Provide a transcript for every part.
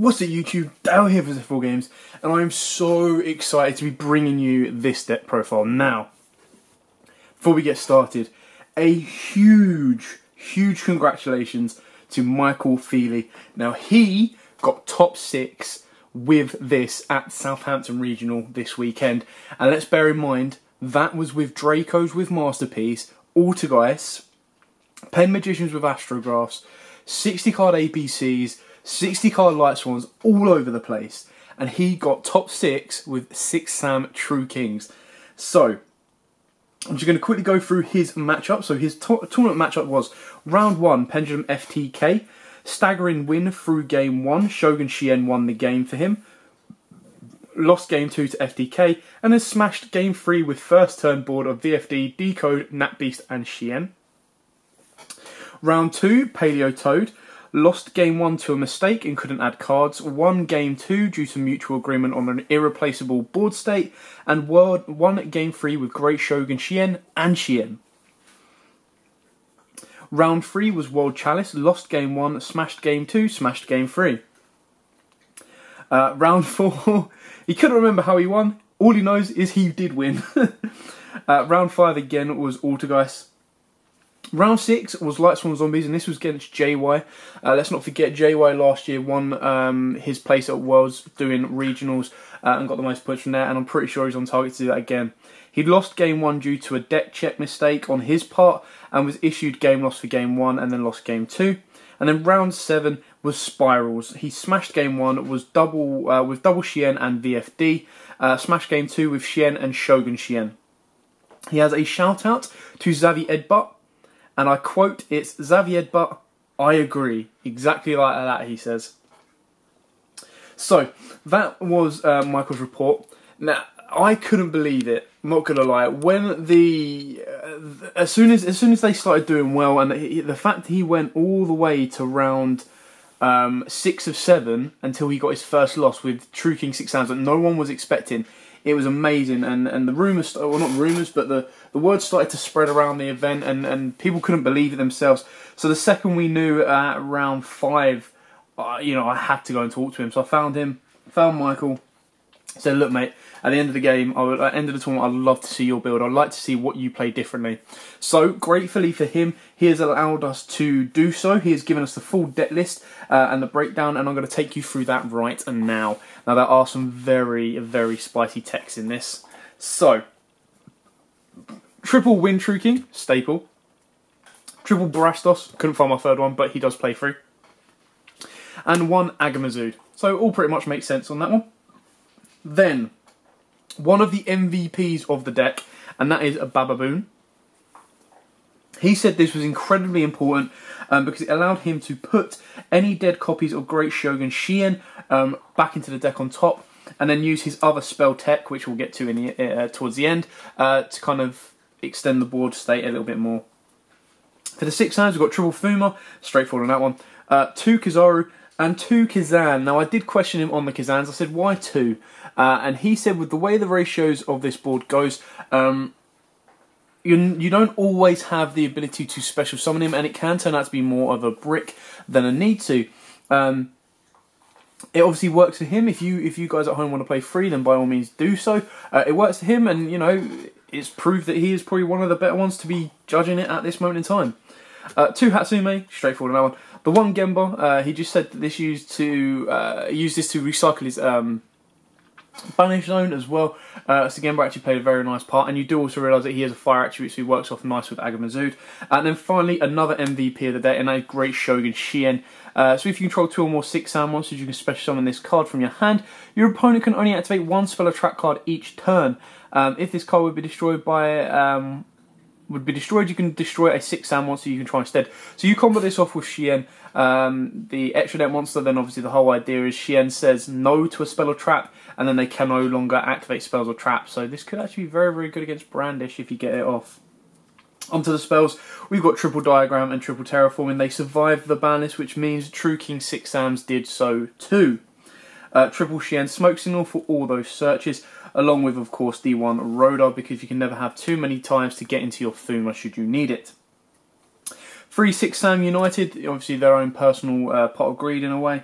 What's up YouTube, Dale here for Zephyr Games, and I'm so excited to be bringing you this deck profile. Now, before we get started, a huge congratulations to Michael Feely. Now, he got top 6 with this at Southampton Regional this weekend, and let's bear in mind, that was with Dracos with Masterpiece, Altergeist, Pen Magicians with Astrographs, 60 card APCs, 60 card Light Swans all over the place, and he got top 6 with 6 Sam True Kings. So, I'm just going to quickly go through his matchup. So his tournament matchup was round 1, Pendulum FTK, staggering win through game 1, Shogun Shien won the game for him, lost game 2 to FTK, and then smashed game 3 with first turn board of VFD, Decode, Nat Beast and Shien. Round 2, Paleo Toad, lost game 1 to a mistake and couldn't add cards, won game 2 due to mutual agreement on an irreplaceable board state, and won game 3 with Great Shogun Shien and Shien. Round 3 was World Chalice, lost game 1, smashed game 2, smashed game 3. Round 4, he couldn't remember how he won, all he knows is he did win. Round 5 again was Altergeist. Round 6 was Light Swan Zombies, and this was against JY. Let's not forget, JY last year won his place at Worlds doing regionals and got the most points from there, and I'm pretty sure he's on target to do that again. He'd lost game 1 due to a deck check mistake on his part, and was issued game loss for game 1, and then lost game 2. And then round 7 was Spirals. He smashed game 1 was with double Shien and VFD, smashed game 2 with Shien and Shogun Shien. He has a shout out to Xavier Edbutt, and I quote, it's Xavier Edbutt, I agree. Exactly like that, he says. So, that was Michael's report. Now, I couldn't believe it, I'm not gonna lie. When as soon as they started doing well, and the fact he went all the way to round 6 of 7 until he got his first loss with True King 6 Sounds that no one was expecting. It was amazing, and the rumours, well not rumours, but the word started to spread around the event, and people couldn't believe it themselves. So the second we knew at round 5, you know, I had to go and talk to him. So I found Michael, said, look mate, at the end of the game, at the end of the tournament, I'd love to see your build. I'd like to see what you play differently. So, gratefully for him, he has allowed us to do so. He has given us the full deck list and the breakdown, and I'm going to take you through that right now. Now, there are some very spicy techs in this. So, triple Win True King, staple. Triple Barastos, couldn't find my third one, but he does play through. And 1 Agamazoo. So, all pretty much makes sense on that one. Then, one of the MVPs of the deck, and that is a Bababoon. He said this was incredibly important because it allowed him to put any dead copies of Great Shogun Shien back into the deck on top, and then use his other spell tech, which we'll get to in towards the end, to kind of extend the board state a little bit more. For the 6 hands, we've got Triple Fuma, straightforward on that one, 2 Kizaru, and 2 Kazan. Now, I did question him on the Kazans. I said, why 2? And he said, with the way the ratios of this board goes, you don't always have the ability to special summon him, and it can turn out to be more of a brick than a need to. It obviously works for him. If you guys at home want to play free, then by all means do so. It works for him, and you know, it's proved that he is probably one of the better ones to be judging it at this moment in time. 2 Hatsume, straightforward on that one. The 1 Gemba, he just said that this use this to recycle his Banish Zone as well. So Gemba actually played a very nice part, and you do also realise that he has a fire attribute, so he works off nice with Agamazoo. And then finally, another MVP of the day, and that is Great Shogun Shien. So if you control 2 or more 6 sound monsters, you can special summon this card from your hand. Your opponent can only activate 1 spell or trap card each turn. If this card would be destroyed by you can destroy a 6 sound monster you can try instead. So you combo this off with Shien, the extra deck monster. Then obviously the whole idea is Shien says no to a spell or trap, and then they can no longer activate spells or traps. So this could actually be very good against Brandish if you get it off. Onto the spells, we've got Triple Diagram and Triple Terraforming. They survived the ban list, which means True King 6 Sams did so too. Triple Shien Smoke Signal for all those searches, along with, of course, D1 Rodar, because you can never have too many times to get into your Fuma should you need it. 3-6 Sam United, obviously their own personal pot of greed in a way.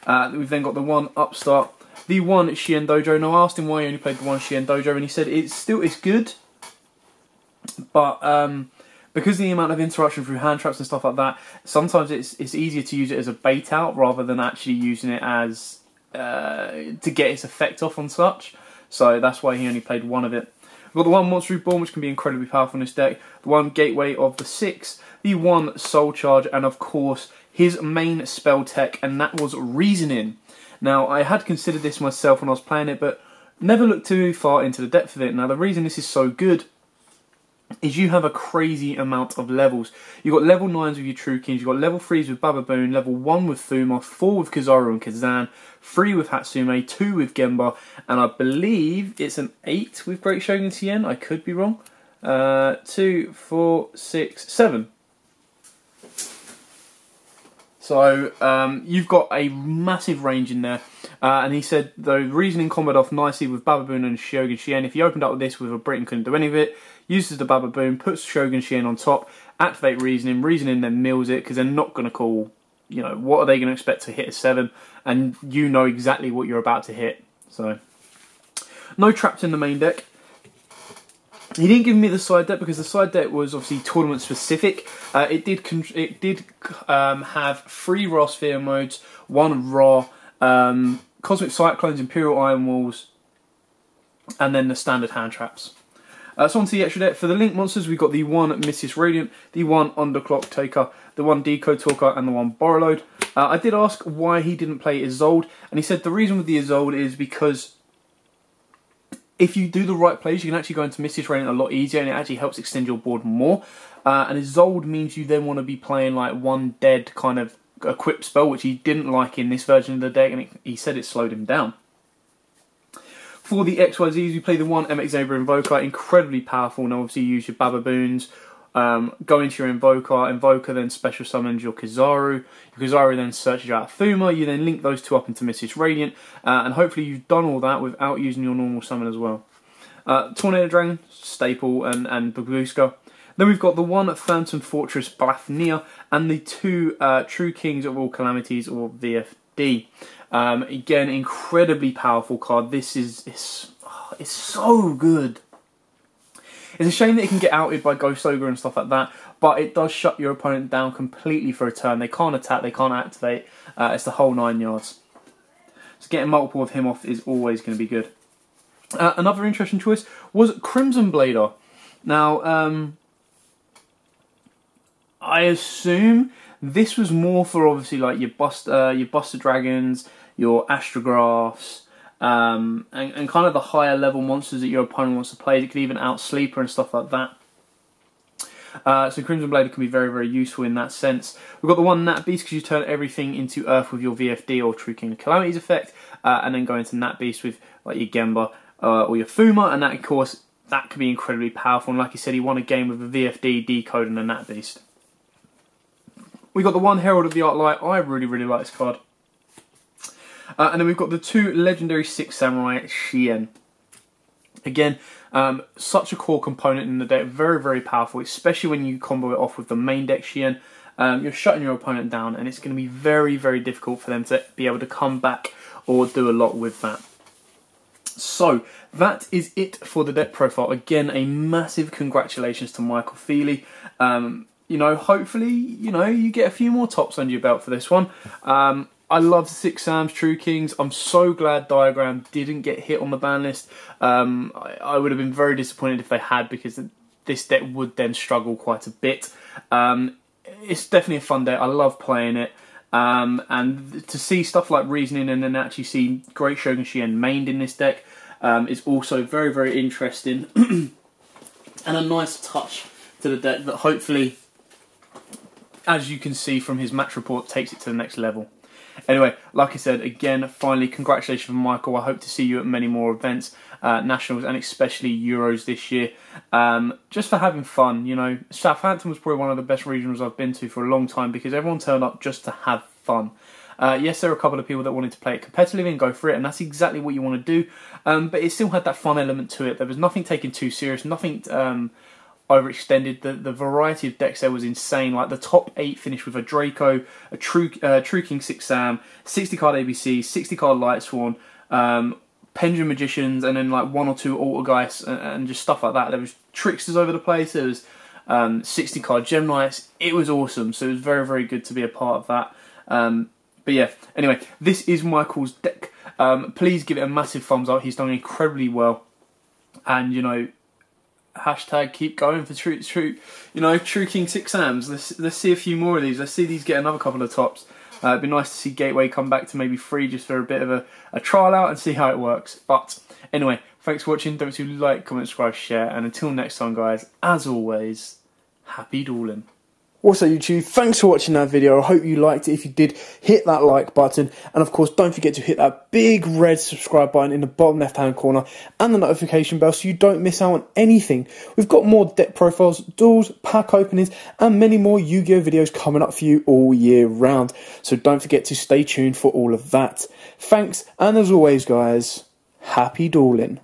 We've then got the one Upstart, the one Shien Dojo. Now I asked him why he only played the one Shien Dojo, and he said it's good, but because of the amount of interaction through hand traps and stuff like that, sometimes it's easier to use it as a bait out rather than actually using it as to get its effect off on such. So that's why he only played one of it. We've got the one Monster Reborn, which can be incredibly powerful in this deck, the one Gateway of the 6, the one Soul Charge, and of course his main spell tech, and that was Reasoning. Now I had considered this myself when I was playing it, but never looked too far into the depth of it. Now the reason this is so good is you have a crazy amount of levels. You've got level 9s with your True Kings, you've got level 3s with Bababoon, level 1 with Fuma, 4 with Kizaru and Kazan, 3 with Hatsume, 2 with Gemba, and I believe it's an 8 with Great Shogun Tien, I could be wrong. 2, 4, 6, 7. So you've got a massive range in there. And he said the Reasoning comboed off nicely with Bababoon and Shogun Shien. If you opened up with this with a Britain, couldn't do any of it. Uses the Bababoon, puts Shogun Shien on top, activate Reasoning then mills it, because they're not going to call, you know, what are they going to expect to hit a 7? And you know exactly what you're about to hit. So, no traps in the main deck. He didn't give me the side deck because the side deck was obviously tournament specific. It did have 3 Raw Sphere modes, 1 Raw, Cosmic Cyclones, Imperial Iron Walls, and then the standard hand traps. So on to the extra deck. For the Link monsters, we've got the one Mrs. Radiant, the one Underclock Taker, the one Decode Talker, and the one Borrowload. I did ask why he didn't play Isolde, and he said the reason with the Isolde is because if you do the right plays, you can actually go into Mrs. Radiant a lot easier, and it actually helps extend your board more. And Isolde means you then want to be playing like one dead kind of equip spell, which he didn't like in this version of the deck, and he said it slowed him down. For the XYZs, we play the one MX Zebra Invoker, incredibly powerful. Now obviously you use your Bababoons, go into your Invoker then special summons your Kizaru. Your Kizaru then searches out Fuma, you then link those two up into Mrs. Radiant, and hopefully you've done all that without using your normal summon as well. Tornado Dragon, staple, and Babuska. Then we've got the one Phantom Fortress Blafnia, and the 2 True Kings of All Calamities, or VFD. Again, incredibly powerful card. This is it's so good. It's a shame that it can get outed by Ghost Ogre and stuff like that, but it does shut your opponent down completely for a turn. They can't attack, they can't activate. It's the whole 9 yards. So getting multiple of him off is always going to be good. Another interesting choice was Crimson Blader. Now, I assume this was more for obviously like your Buster Dragons, your Astrographs, and kind of the higher level monsters that your opponent wants to play. It could even out Sleeper and stuff like that. So Crimson Blader can be very, very useful in that sense. We've got the one Nat Beast because you turn everything into Earth with your VFD or True King of Calamities effect, and then go into Nat Beast with like your Gemba or your Fuma, and that of course that could be incredibly powerful. And like he said, he won a game with a VFD, Decode, and a Nat Beast. We got the one Herald of the Arc Light. I really, really like this card. And then we've got the 2 legendary 6 Samurai Shien. Again, such a core component in the deck, very, very powerful, especially when you combo it off with the main deck Shien. You're shutting your opponent down, and it's going to be very, very difficult for them to be able to come back or do a lot with that. So, that is it for the deck profile. Again, a massive congratulations to Michael Feely. You know, hopefully, you know, you get a few more tops under your belt for this one. I love the 6 Sams, True Kings. I'm so glad Diagram didn't get hit on the ban list. I would have been very disappointed if they had, because this deck would then struggle quite a bit. It's definitely a fun deck. I love playing it. And to see stuff like Reasoning and then actually see Great Shogun Shien mained in this deck is also very, very interesting. And a nice touch to the deck that hopefully, as you can see from his match report, takes it to the next level. Anyway, like I said, again, finally, congratulations from Michael. I hope to see you at many more events, nationals, and especially Euros this year. Just for having fun, you know. Southampton was probably one of the best regionals I've been to for a long time, because everyone turned up just to have fun. Yes, there were a couple of people that wanted to play it competitively and go for it, and that's exactly what you want to do. But it still had that fun element to it. There was nothing taken too serious, nothing overextended. The variety of decks there was insane. Like the top 8 finished with a Draco, a True King 6 Sam, 60 card ABC, 60 card Light Sworn, Pendulum Magicians, and then like 1 or 2 Altergeists and just stuff like that. There was Tricksters over the place. There was 60 card Gem Knights. It was awesome. So it was very, very good to be a part of that. But yeah, anyway, this is Michael's deck. Please give it a massive thumbs up. He's done incredibly well. And, you know, hashtag keep going for True King 6 Sams. Let's see a few more of these. Let's see these get another couple of tops. It'd be nice to see Gateway come back to maybe 3 just for a bit of a trial out and see how it works. But anyway, thanks for watching. Don't forget to like, comment, subscribe, share. And until next time, guys, as always, happy dueling. What's up, YouTube? Thanks for watching that video. I hope you liked it. If you did, hit that like button. And of course, don't forget to hit that big red subscribe button in the bottom left-hand corner and the notification bell so you don't miss out on anything. We've got more deck profiles, duels, pack openings, and many more Yu-Gi-Oh! Videos coming up for you all year round. So don't forget to stay tuned for all of that. Thanks, and as always, guys, happy dueling.